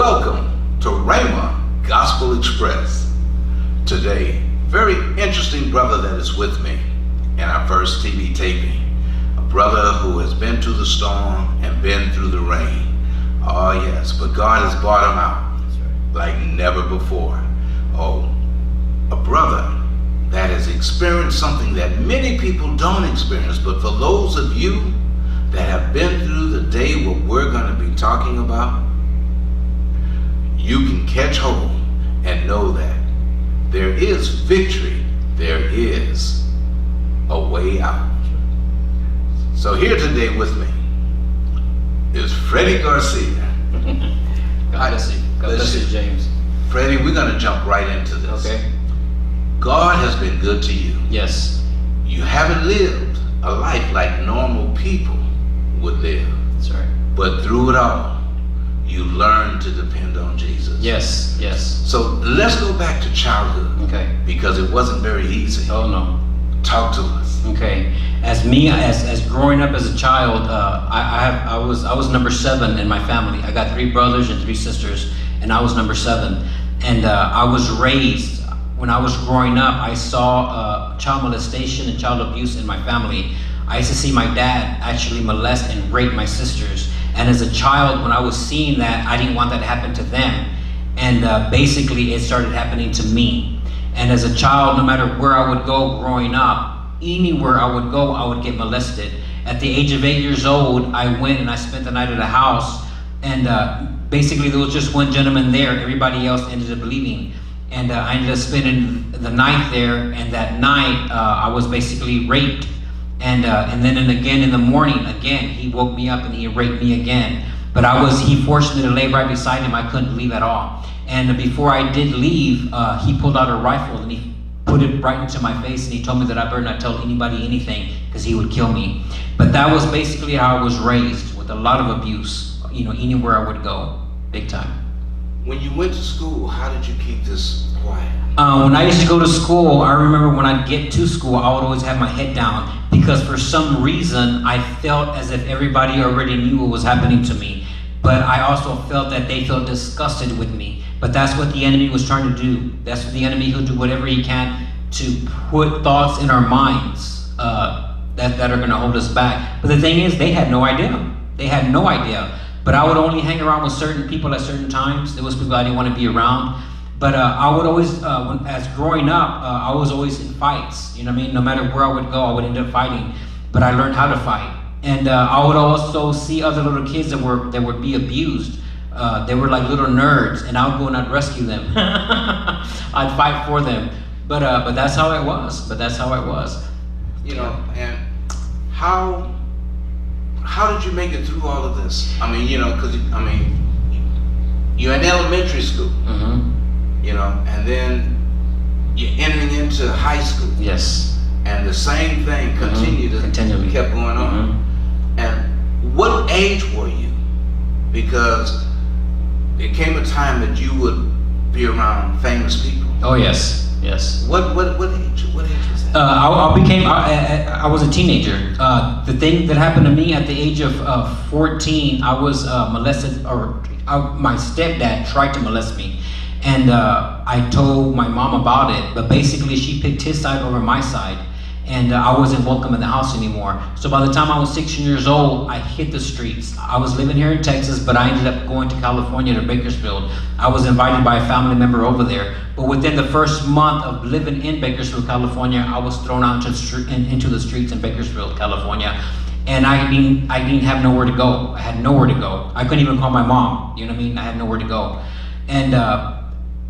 Welcome to Rhema Gospel Express. Today, very interesting brother that is with me in our first TV taping. A brother who has been through the storm and been through the rain. Oh yes, but God has brought him out like never before. Oh, a brother that has experienced something that many people don't experience, but for those of you that have been through the day what we're going to be talking about, you can catch hold and know that there is victory, there is a way out. So here today with me is Freddie Garcia. God bless you. God bless you, James. Freddie, we're going to jump right into this. Okay. God has been good to you. Yes. You haven't lived a life like normal people would live. That's right. But through it all, you learned to depend on Jesus. Yes, yes. So let's go back to childhood. Okay. Because it wasn't very easy. Oh no. Talk to us. Okay. As growing up as a child, I was number 7 in my family. I got 3 brothers and 3 sisters, and I was number 7. And I was raised, when I was growing up, I saw child molestation and child abuse in my family. I used to see my dad actually molest and rape my sisters. And as a child, when I was seeing that, I didn't want that to happen to them. And basically, it started happening to me. And as a child, no matter where I would go growing up, anywhere I would go, I would get molested. At the age of 8 years old, I went and I spent the night at a house. And basically, there was just one gentleman there. Everybody else ended up leaving. And I ended up spending the night there. And that night, I was basically raped. And then again in the morning, again, he woke me up and he raped me again. But he forced me to lay right beside him. I couldn't leave at all. And before I did leave, he pulled out a rifle and he put it right into my face and he told me that I better not tell anybody anything because he would kill me. But that was basically how I was raised, with a lot of abuse, anywhere I would go, big time. When you went to school, how did you keep this quiet? When I used to go to school, I remember when I'd get to school, I would always have my head down because for some reason, I felt as if everybody already knew what was happening to me. But I also felt that they felt disgusted with me. But that's what the enemy was trying to do. That's what the enemy, he'll do whatever he can to put thoughts in our minds that are going to hold us back. But the thing is, they had no idea. They had no idea. But I would only hang around with certain people at certain times. There was people I didn't want to be around. But I would always, as growing up, I was always in fights. You know what I mean? No matter where I would go, I would end up fighting. But I learned how to fight. And I would also see other little kids that would be abused. They were like little nerds, and I would go and I'd rescue them. I'd fight for them. But that's how it was. And how did you make it through all of this? You're in elementary school. Mm-hmm. And then you're entering into high school. Yes. And the same thing continually kept going on. Mm-hmm. And what age were you? Because there came a time that you would be around famous people. Oh yes, yes. What age? What age was that? I was a teenager. The thing that happened to me at the age of 14, I was molested, my stepdad tried to molest me. And I told my mom about it, but basically she picked his side over my side, and I wasn't welcome in the house anymore. So by the time I was 16 years old, I hit the streets. I was living here in Texas, but I ended up going to California, to Bakersfield. I was invited by a family member over there. But within the first month of living in Bakersfield, California, I was thrown out into the streets in Bakersfield, California. And I didn't have nowhere to go. I had nowhere to go. I couldn't even call my mom. You know what I mean? I had nowhere to go. And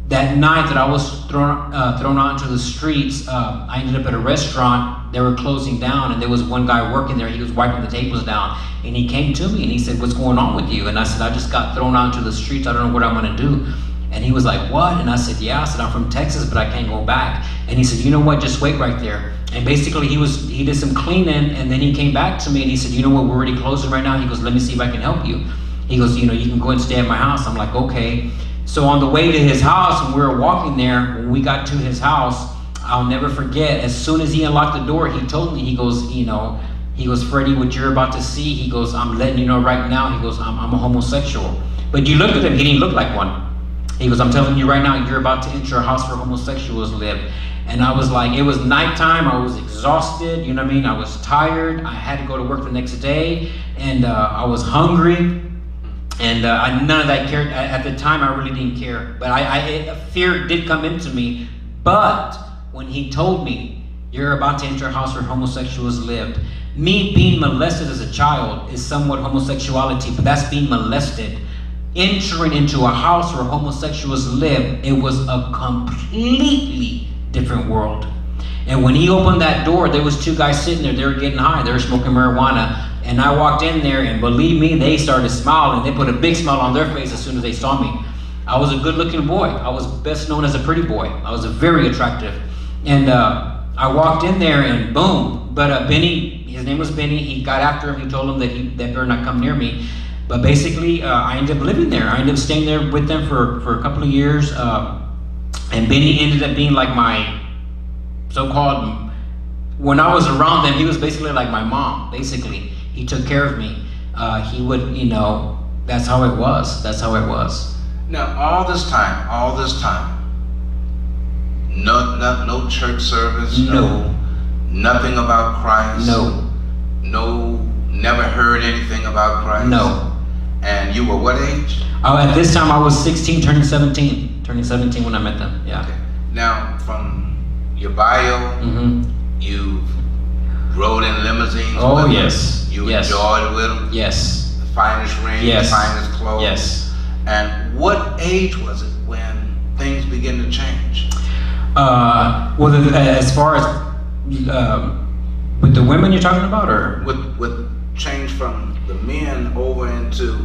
that night that I was thrown out into the streets, I ended up at a restaurant. They were closing down, and there was one guy working there. He was wiping the tables down, and he came to me and he said, "What's going on with you?" And I said, "I just got thrown out into the streets. I don't know what I'm going to do." And he was like, "What?" And I said, "Yeah." I said, "I'm from Texas, but I can't go back." And he said, "You know what? Just wait right there." And basically, he did some cleaning, and then he came back to me and he said, "You know what? We're already closing right now." He goes, "Let me see if I can help you." He goes, "You can go and stay at my house." I'm like, "Okay." So on the way to his house, when we were walking there, when we got to his house, I'll never forget, as soon as he unlocked the door, he told me, he goes, "Freddie, what you're about to see," he goes, "I'm letting you know right now," he goes, I'm a homosexual. But you looked at him, he didn't look like one. He goes, I'm telling you right now, you're about to enter a house where homosexuals live. And I was like, it was nighttime, I was exhausted, you know what I mean? I was tired, I had to go to work the next day, and I was hungry. And none of that cared. At the time, I really didn't care. But fear did come into me. But when he told me, you're about to enter a house where homosexuals lived, me being molested as a child is somewhat homosexuality, but that's being molested. Entering into a house where homosexuals live, it was a completely different world. And when he opened that door, there was two guys sitting there. They were getting high. They were smoking marijuana. And I walked in there, and believe me, they started smiling. They put a big smile on their face as soon as they saw me. I was a good-looking boy. I was best known as a pretty boy. I was very attractive. And I walked in there, and boom. But Benny, his name was Benny. He got after him. He told him that better not come near me. But basically, I ended up living there. I ended up staying there with them for a couple of years. And Benny ended up being like my so-called, when I was around them, he was basically like my mom, basically. He took care of me. He would, that's how it was. That's how it was. Now, all this time, no church service, No. Nothing about Christ. No. Never heard anything about Christ. No. And you were what age? At this time, I was 16, turning 17. Turning 17 when I met them, yeah. Okay. Now, from your bio, you rode in limousines Oh, with them. yes. You Yes. enjoyed with them. Yes. The finest ring, Yes. the finest clothes. Yes. And what age was it when things began to change? Well, as far as with the women you're talking about, or With change from the men over into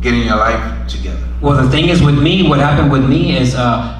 getting your life together. well, the thing is with me, what happened with me is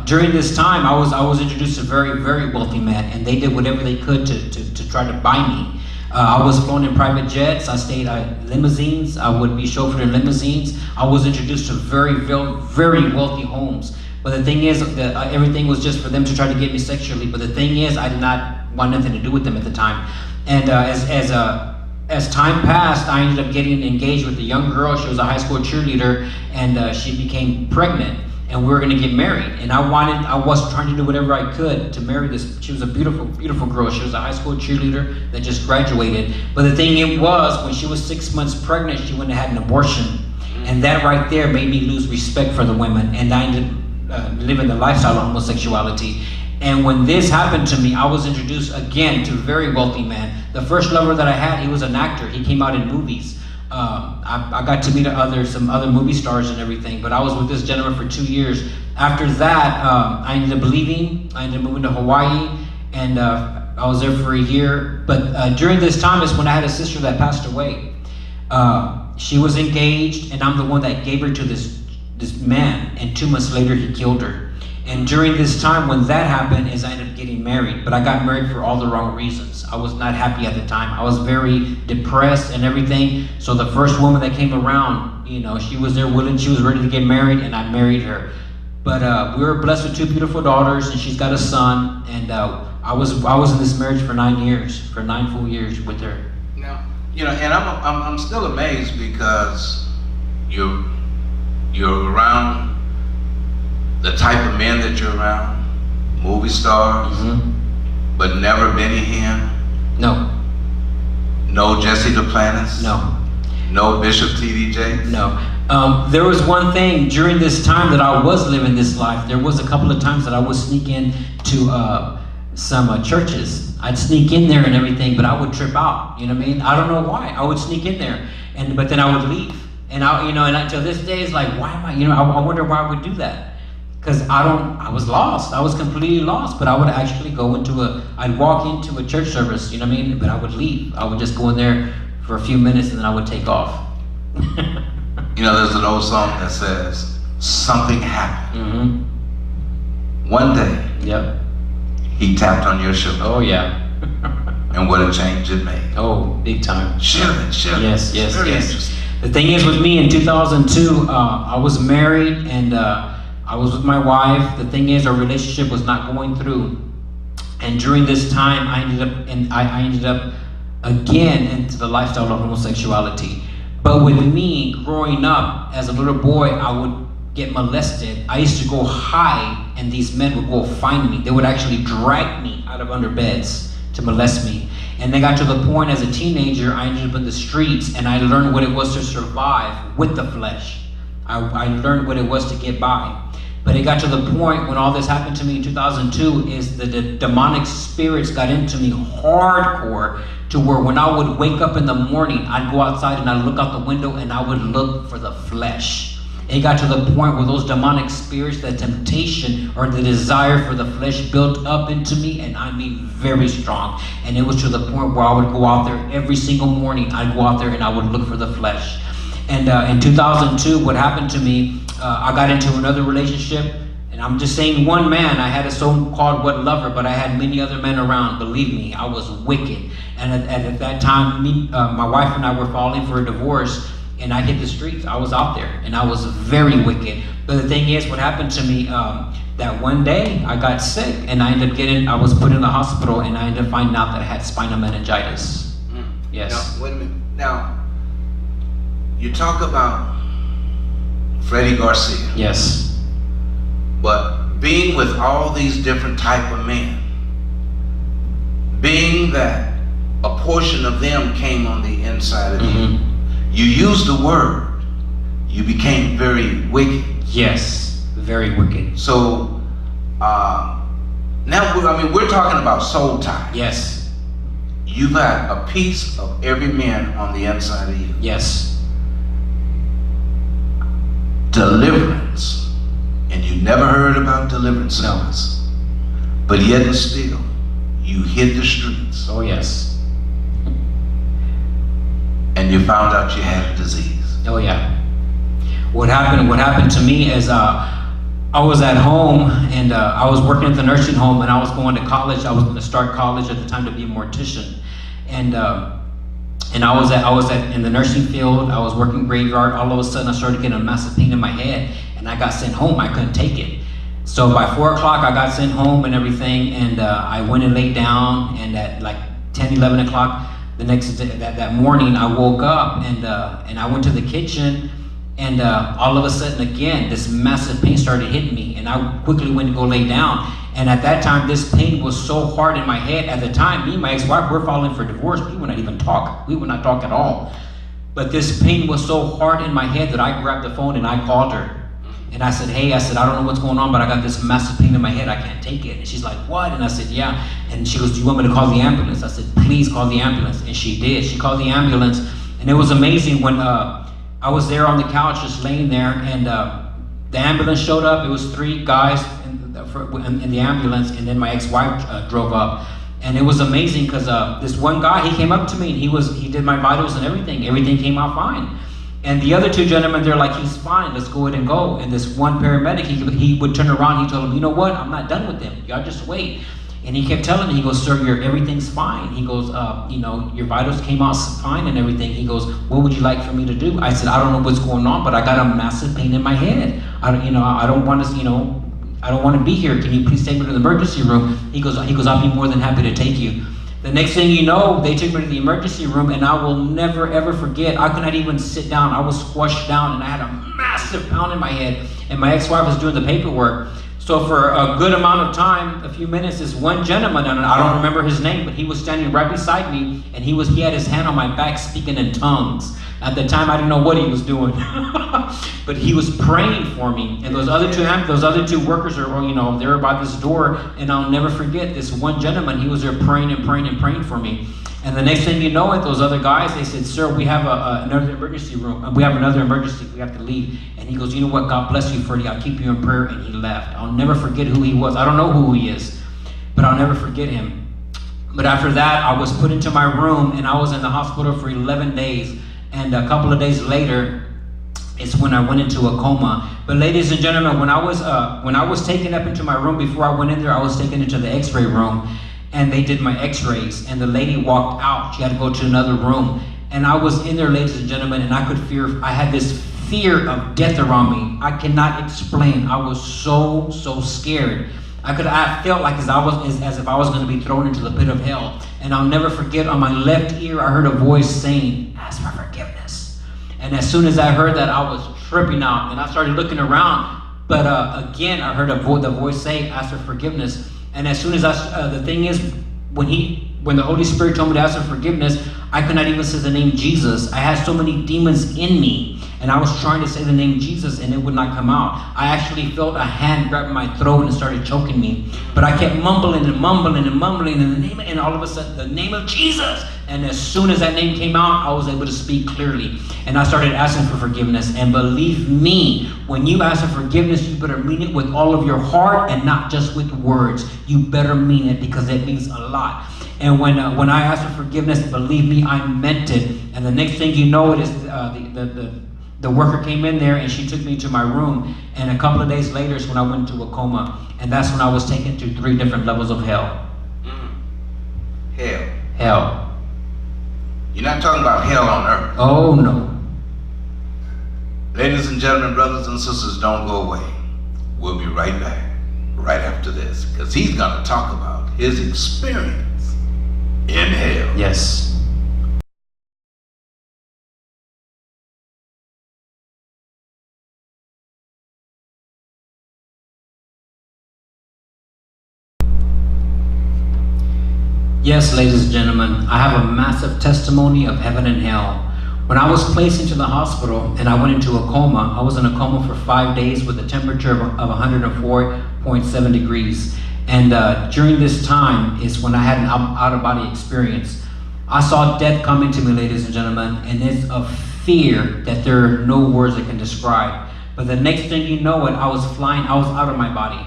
during this time, I was introduced to very, very wealthy men, and they did whatever they could to try to buy me. I was flown in private jets. I stayed at limousines. I would be chauffeured in limousines. I was introduced to very, very, very wealthy homes. But the thing is that everything was just for them to try to get me sexually. But the thing is, I did not want nothing to do with them at the time. And as time passed, I ended up getting engaged with a young girl. She was a high school cheerleader, and she became pregnant, and we were going to get married. And I was trying to do whatever I could to marry this. She was a beautiful, beautiful girl. She was a high school cheerleader that just graduated. But the thing it was, when she was 6 months pregnant, she went and had an abortion. And that right there made me lose respect for the women. And I ended up living the lifestyle of homosexuality. And when this happened to me, I was introduced again to a very wealthy man. The first lover that I had, he was an actor. He came out in movies. I got to meet some other movie stars and everything, but I was with this gentleman for 2 years. After that, I ended up leaving. I ended up moving to Hawaii, and I was there for a year. But during this time is when I had a sister that passed away. She was engaged, and I'm the one that gave her to this man, and 2 months later he killed her. And during this time when that happened is I ended up getting married, but I got married for all the wrong reasons. I was not happy at the time. I was very depressed and everything. So the first woman that came around, she was there willing, she was ready to get married, and I married her. But we were blessed with 2 beautiful daughters, and she's got a son. And I was in this marriage for 9 years, for 9 full years with her. Now, and I'm still amazed because you're around the type of men that you're around, movie stars, but never Benny Hinn. No. No Jesse Duplantis. No. No Bishop T.D. Jakes. No. There was one thing during this time that I was living this life. There was a couple of times that I would sneak in to some churches. I'd sneak in there and everything, but I would trip out. You know what I mean? I don't know why. I would sneak in there, but then I would leave. And and until this day, it's like, why am I? I wonder why I would do that. Because I was lost. I was completely lost. But I would actually I'd walk into a church service, you know what I mean? But I would leave. I would just go in there for a few minutes and then I would take off. There's an old song that says, something happened. One day, Yep. he tapped on your shoulder. Oh, yeah. And what a change it made. Oh, big time. Share it. Yes. Very interesting. The thing is with me in 2002, I was married and I was with my wife. The thing is, our relationship was not going through. And during this time, I ended up again into the lifestyle of homosexuality. But with me, growing up as a little boy, I would get molested. I used to go hide, and these men would go find me. They would actually drag me out of under beds to molest me. And they got to the point as a teenager, I ended up in the streets, and I learned what it was to survive with the flesh. I learned what it was to get by. But it got to the point when all this happened to me in 2002 is the demonic spirits got into me hardcore, to where when I would wake up in the morning, I'd go outside and I'd look out the window and I would look for the flesh. It got to the point where those demonic spirits, the temptation or the desire for the flesh built up into me, and I mean very strong. And it was to the point where I would go out there every single morning. I'd go out there and I would look for the flesh. And in 2002, what happened to me, I got into another relationship. And I'm just saying one man. I had a so-called wet lover, but I had many other men around. Believe me, I was wicked. And at that time, my wife and I were filing for a divorce, and I hit the streets. I was out there, and I was very wicked. But the thing is, what happened to me, that one day I got sick, and I was put in the hospital, and I ended up finding out that I had spinal meningitis. Yes. Now, wait a minute. Now, you talk about Freddie Garcia. Yes. But being with all these different type of men, being that a portion of them came on the inside of you, you used the word, you became very wicked. Yes, very wicked. So now we're talking about soul tie. Yes. You've had a piece of every man on the inside of you. Yes. Deliverance. And you never heard about deliverance service. But yet and still, you hit the streets. Oh yes. And you found out you had a disease. Oh yeah. What happened to me is I was at home, and I was working at the nursing home, and I was going to college. I was going to start college at the time to be a mortician. And I was in the nursing field. I was working graveyard. All of a sudden I started getting a massive pain in my head, and I got sent home. I couldn't take it. So by 4 o'clock I got sent home and everything, and I went and laid down, and at like 10, 11 o'clock the next day, that morning, I woke up, and I went to the kitchen, and all of a sudden again this massive pain started hitting me, and I quickly went to go lay down. And at that time, this pain was so hard in my head. At the time, me and my ex-wife were filing for divorce. We would not even talk. We would not talk at all. But this pain was so hard in my head that I grabbed the phone and I called her. And I said, hey, I don't know what's going on, but I got this massive pain in my head. I can't take it. And she's like, what? And I said, yeah. And she goes, do you want me to call the ambulance? I said, please call the ambulance. And she did. She called the ambulance. And it was amazing when I was there on the couch just laying there, and the ambulance showed up. It was 3 guys in the ambulance, and then my ex-wife drove up. And it was amazing because this one guy, he came up to me, and he did my vitals and everything. Everything came out fine. And the other 2 gentlemen, they're like, he's fine, let's go ahead and go. And this one paramedic, he would turn around, he told him, you know what, I'm not done with them. Y'all just wait. And he kept telling me, he goes, sir, everything's fine. He goes, your vitals came out fine and everything. He goes, what would you like for me to do? I said, I don't know what's going on, but I got a massive pain in my head. I don't want to be here. Can you please take me to the emergency room? He goes, I'll be more than happy to take you. The next thing you know, they took me to the emergency room, and I will never ever forget. I could not even sit down. I was squashed down, and I had a massive pound in my head. And my ex-wife was doing the paperwork. So for a good amount of time, a few minutes, this one gentleman, and I don't remember his name, but he was standing right beside me, and he had his hand on my back speaking in tongues. At the time, I didn't know what he was doing, but he was praying for me. And those other two workers are, they're by this door, and I'll never forget this one gentleman. He was there praying and praying and praying for me. And the next thing you know it, those other guys, they said, sir, we have another emergency room. We have another emergency. We have to leave. And he goes, you know what? God bless you, Freddie. I'll keep you in prayer. And he left. I'll never forget who he was. I don't know who he is, but I'll never forget him. But after that, I was put into my room, and I was in the hospital for 11 days. And a couple of days later, it's when I went into a coma. But ladies and gentlemen, when I was taken up into my room, before I went in there, I was taken into the x-ray room, and they did my x-rays, and the lady walked out. She had to go to another room. And I was in there, ladies and gentlemen, and I had this fear of death around me. I cannot explain. I was so scared. I felt like as if I was going to be thrown into the pit of hell. And I'll never forget, on my left ear, I heard a voice saying, ask for forgiveness. And as soon as I heard that, I was tripping out, and I started looking around. But again, I heard the voice say, ask for forgiveness. And as soon as the thing is, when the Holy Spirit told me to ask for forgiveness, I could not even say the name Jesus. I had so many demons in me, and I was trying to say the name Jesus, and it would not come out. I actually felt a hand grab my throat and started choking me. But I kept mumbling and mumbling and mumbling, and all of a sudden, the name of Jesus. And as soon as that name came out, I was able to speak clearly. And I started asking for forgiveness. And believe me, when you ask for forgiveness, you better mean it with all of your heart and not just with words. You better mean it, because it means a lot. And when I asked for forgiveness, believe me, I meant it. And the next thing you know, it is the worker came in there, and she took me to my room. And a couple of days later is when I went into a coma. And that's when I was taken to 3 different levels of hell. Hell. Hell. You're not talking about hell on earth. Oh, no. Ladies and gentlemen, brothers and sisters, don't go away. We'll be right back, right after this, because he's going to talk about his experience in hell. Yes. Yes, ladies and gentlemen, I have a massive testimony of heaven and hell. When I was placed into the hospital and I went into a coma, I was in a coma for 5 days with a temperature of 104.7 degrees. And during this time is when I had an out-of-body experience. I saw death coming to me, ladies and gentlemen, and it's a fear that there are no words that can describe. But the next thing you know it, I was out of my body.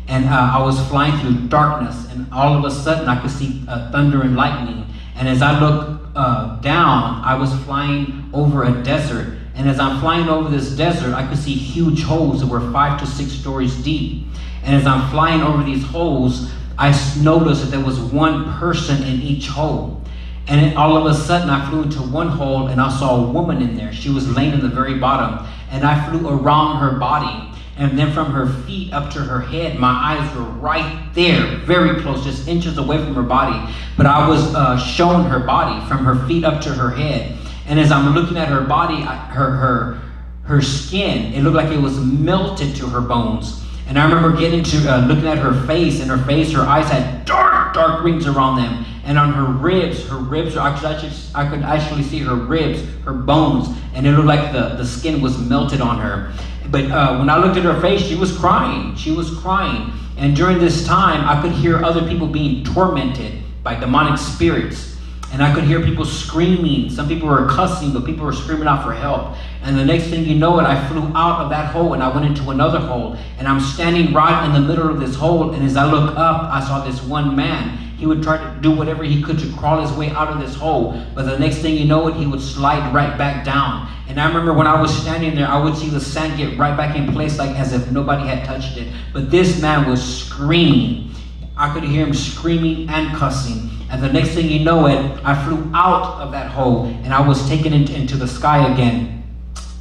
And I was flying through darkness, and all of a sudden I could see thunder and lightning. And as I looked down, I was flying over a desert. And as I'm flying over this desert, I could see huge holes that were 5 to 6 stories deep. And as I'm flying over these holes, I noticed that there was one person in each hole. And then all of a sudden I flew into one hole, and I saw a woman in there. She was laying in the very bottom, and I flew around her body. And then from her feet up to her head, my eyes were right there, very close, just inches away from her body. But I was shown her body from her feet up to her head. And as I'm looking at her body, her skin, it looked like it was melted to her bones. And I remember getting to looking at her face, and her eyes had dark rings around them. And on her ribs were I could actually see her ribs, her bones, and it looked like the skin was melted on her. But when I looked at her face, she was crying. She was crying. And during this time, I could hear other people being tormented by demonic spirits. And I could hear people screaming. Some people were cussing, but people were screaming out for help. And the next thing you know it, I flew out of that hole, and I went into another hole. And I'm standing right in the middle of this hole. And as I look up, I saw this one man. He would try to do whatever he could to crawl his way out of this hole. But the next thing you know it, he would slide right back down. And I remember when I was standing there, I would see the sand get right back in place, like as if nobody had touched it. But this man was screaming. I could hear him screaming and cussing. And the next thing you know it, I flew out of that hole, and I was taken into the sky again.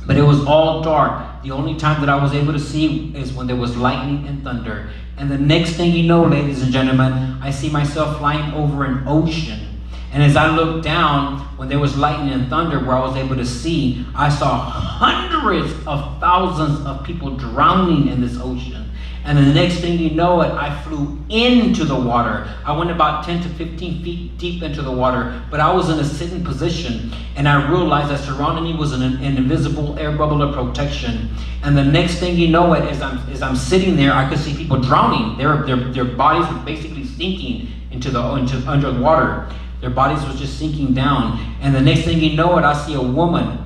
But it was all dark. The only time that I was able to see is when there was lightning and thunder. And the next thing you know, ladies and gentlemen, I see myself flying over an ocean. And as I looked down, when there was lightning and thunder where I was able to see, I saw hundreds of thousands of people drowning in this ocean. And the next thing you know it, I flew into the water. I went about 10 to 15 feet deep into the water, but I was in a sitting position, and I realized that surrounding me was an invisible air bubble of protection. And the next thing you know it, as I'm sitting there, I could see people drowning. Their bodies were basically sinking into under the water. Their bodies was just sinking down. And the next thing you know it, I see a woman.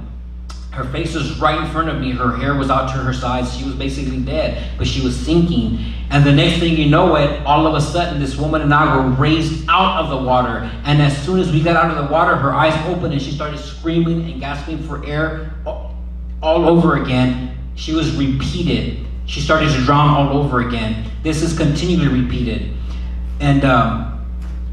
Her face was right in front of me. Her hair was out to her sides. She was basically dead, but she was sinking. And the next thing you know it, all of a sudden, this woman and I were raised out of the water. And as soon as we got out of the water, her eyes opened, and she started screaming and gasping for air all over again. She was repeated. She started to drown all over again. This is continually repeated. And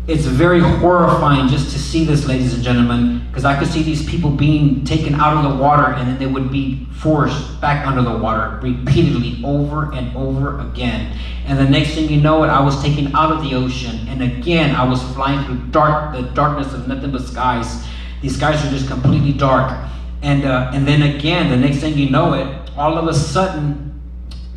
it's very horrifying just to see this, ladies and gentlemen, because I could see these people being taken out of the water, and then they would be forced back under the water repeatedly over and over again. And the next thing you know it, I was taken out of the ocean, and again I was flying through the darkness of nothing but skies. These skies are just completely dark. And then again, the next thing you know it, all of a sudden,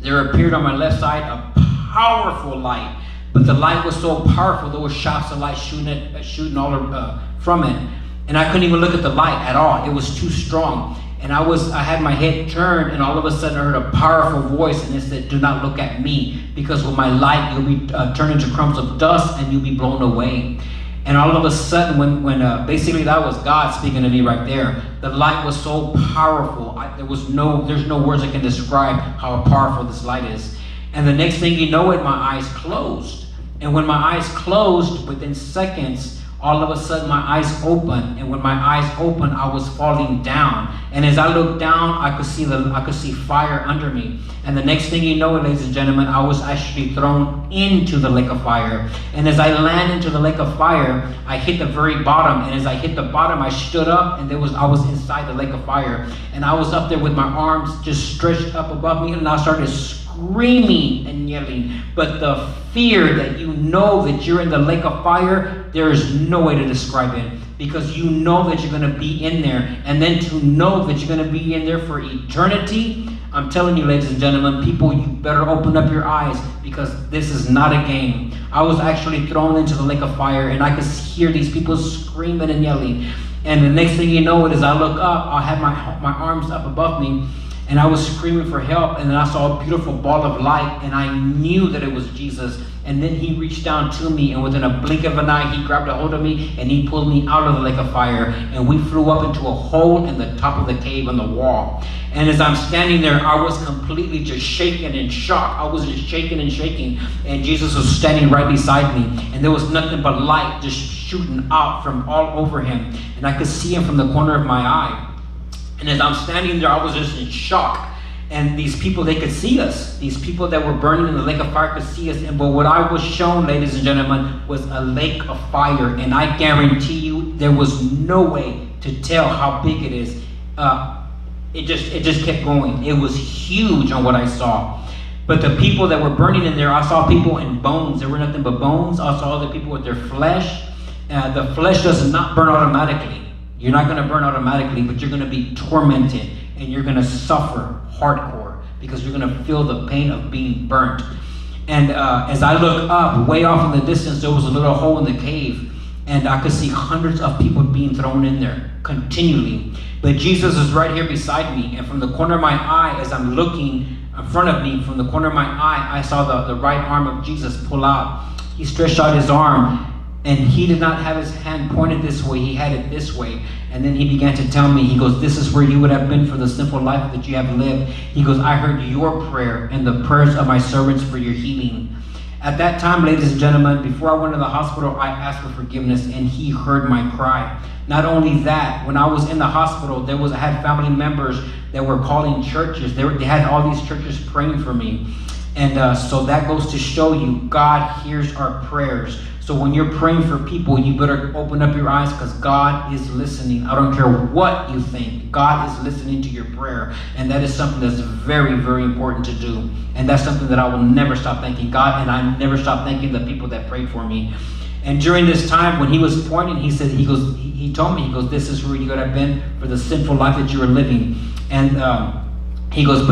there appeared on my left side a powerful light. But the light was so powerful, there were shafts of light shooting all from it. And I couldn't even look at the light at all. It was too strong. And I had my head turned, and all of a sudden I heard a powerful voice, and it said, "Do not look at me, because with my light you'll be turned into crumbs of dust, and you'll be blown away." And all of a sudden, when basically that was God speaking to me right there. The light was so powerful. There's no words I can describe how powerful this light is. And the next thing you know it, my eyes closed. And when my eyes closed, within seconds, all of a sudden my eyes opened. And when my eyes opened, I was falling down. And as I looked down, I could see fire under me. And the next thing you know, ladies and gentlemen, I was actually thrown into the lake of fire. And as I landed into the lake of fire, I hit the very bottom. And as I hit the bottom, I stood up, and I was inside the lake of fire. And I was up there with my arms just stretched up above me, and I started screaming and yelling. But the fear that you know that you're in the lake of fire, there is no way to describe it, because you know that you're going to be in there. And then to know that you're going to be in there for eternity, I'm telling you, ladies and gentlemen, people, you better open up your eyes, because this is not a game. I was actually thrown into the lake of fire, and I could hear these people screaming and yelling. And the next thing you know, as I look up, I had my arms up above me, and I was screaming for help. And then I saw a beautiful ball of light, and I knew that it was Jesus. And then he reached down to me, and within a blink of an eye, he grabbed a hold of me, and he pulled me out of the lake of fire. And we flew up into a hole in the top of the cave on the wall. And as I'm standing there, I was completely just shaken in shock. I was just shaking and shaking. And Jesus was standing right beside me. And there was nothing but light just shooting out from all over him. And I could see him from the corner of my eye. And as I'm standing there, I was just in shock. And these people, they could see us. These people that were burning in the lake of fire could see us. But what I was shown, ladies and gentlemen, was a lake of fire. And I guarantee you, there was no way to tell how big it is. It just kept going. It was huge on what I saw. But the people that were burning in there, I saw people in bones. There were nothing but bones. I saw other people with their flesh. The flesh does not burn automatically. You're not going to burn automatically, but you're going to be tormented, and you're going to suffer hardcore, because you're going to feel the pain of being burnt. And as I look up, way off in the distance, there was a little hole in the cave, and I could see hundreds of people being thrown in there continually. But Jesus is right here beside me, and from the corner of my eye, as I'm looking in front of me, from the corner of my eye, I saw the right arm of Jesus pull out. He stretched out his arm, and he did not have his hand pointed this way. He had it this way. And then he began to tell me, he goes, "This is where you would have been for the sinful life that you have lived." He goes, "I heard your prayer and the prayers of my servants for your healing." At that time, ladies and gentlemen, before I went to the hospital, I asked for forgiveness, and he heard my cry. Not only that, when I was in the hospital, I had family members that were calling churches. They had all these churches praying for me. And so that goes to show you, God hears our prayers. So when you're praying for people, you better open up your eyes, because God is listening. I don't care what you think. God is listening to your prayer. And that is something that's very, very important to do. And that's something that I will never stop thanking God, and I never stop thanking the people that prayed for me. And during this time, when he was pointing, he told me, "This is where you could have been for the sinful life that you were living." And he goes,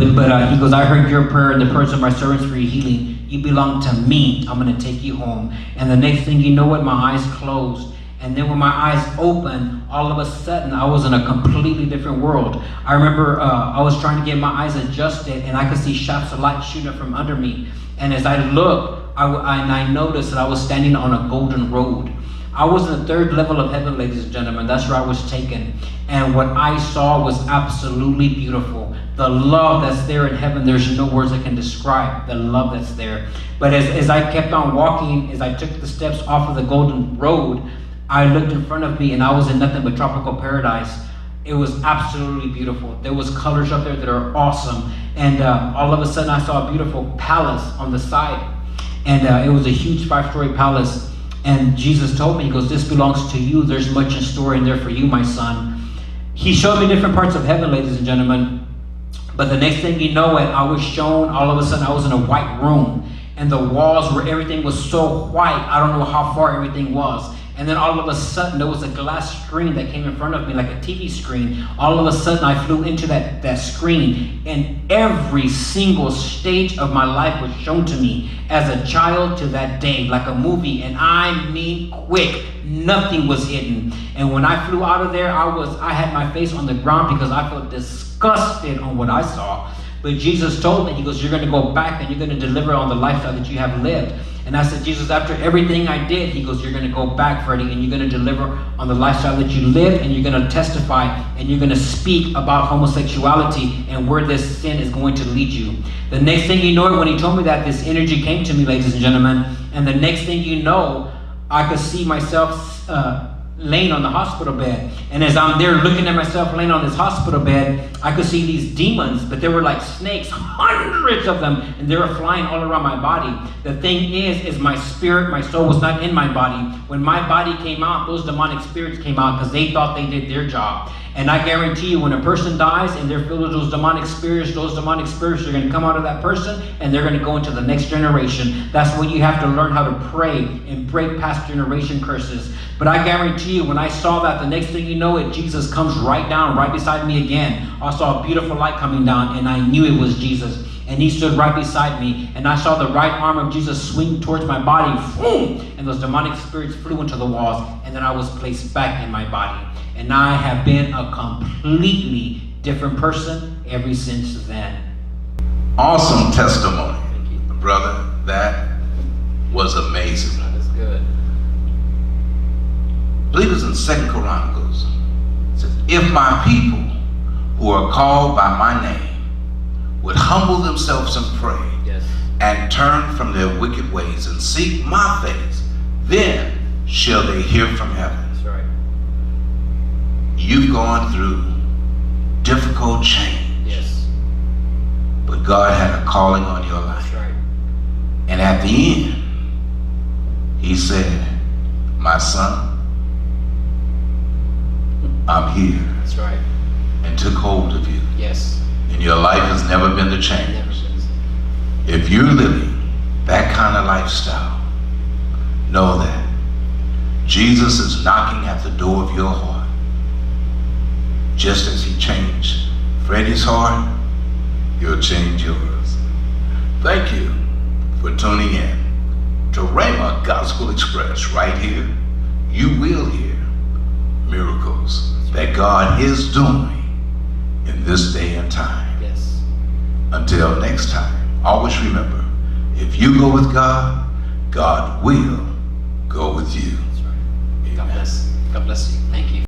"I heard your prayer and the prayers of my servants for your healing. You belong to me. I'm going to take you home." And the next thing you know it, my eyes closed. And then when my eyes opened, all of a sudden, I was in a completely different world. I remember I was trying to get my eyes adjusted, and I could see shafts of light shooting up from under me. And as I looked, I noticed that I was standing on a golden road. I was in the third level of heaven, ladies and gentlemen. That's where I was taken. And what I saw was absolutely beautiful. The love that's there in heaven, there's no words I can describe the love that's there. But as I kept on walking, as I took the steps off of the golden road, I looked in front of me, and I was in nothing but tropical paradise. It was absolutely beautiful. There was colors up there that are awesome. And all of a sudden, I saw a beautiful palace on the side. And it was a huge 5-story palace. And Jesus told me, he goes, "This belongs to you. There's much in store in there for you, my son." He showed me different parts of heaven, ladies and gentlemen. But the next thing you know it, I was shown, all of a sudden, I was in a white room. And the walls where everything was so white, I don't know how far everything was. And then all of a sudden, there was a glass screen that came in front of me, like a TV screen. All of a sudden, I flew into that screen, and every single stage of my life was shown to me as a child to that day, like a movie. And I mean quick, nothing was hidden. And when I flew out of there, I had my face on the ground because I felt disgusted on what I saw. But Jesus told me, he goes, you're going to go back and you're going to deliver on the lifestyle that you have lived. And I said, Jesus, after everything I did, he goes, you're going to go back, Freddie, and you're going to deliver on the lifestyle that you lived, and you're going to testify, and you're going to speak about homosexuality and where this sin is going to lead you. The next thing you know, when he told me that, this energy came to me, ladies and gentlemen, and the next thing you know, I could see myself laying on the hospital bed. And as I'm there looking at myself laying on this hospital bed, I could see these demons, but they were like snakes, hundreds of them, and they were flying all around my body. The thing is my spirit, my soul was not in my body. When my body came out, those demonic spirits came out because they thought they did their job. And I guarantee you, when a person dies and they're filled with those demonic spirits are going to come out of that person, and they're going to go into the next generation. That's when you have to learn how to pray and break past generation curses. But I guarantee you, when I saw that, the next thing you know, Jesus comes right down, right beside me again. I saw a beautiful light coming down, and I knew it was Jesus. And he stood right beside me, and I saw the right arm of Jesus swing towards my body, boom, and those demonic spirits flew into the walls, and then I was placed back in my body. And I have been a completely different person ever since then. Awesome testimony, brother. That was amazing. That is good. I believe it's in 2 Chronicles. It says, if my people who are called by my name would humble themselves and pray, yes, and turn from their wicked ways and seek my face, then shall they hear from heaven. That's right. You've gone through difficult change. Yes. But God had a calling on your life. That's right. And at the end, he said, my son, I'm here. That's right. And took hold of you. Yes. And your life has never been the change. If you're living that kind of lifestyle, know that Jesus is knocking at the door of your heart. Just as he changed Freddie's heart, he'll change yours. Thank you for tuning in to Rhema Gospel Express. Right here, you will hear miracles that God is doing in this day and time. Yes. Until next time, always remember, if you go with God, God will go with you. That's right. Amen. God bless. God bless you. Thank you.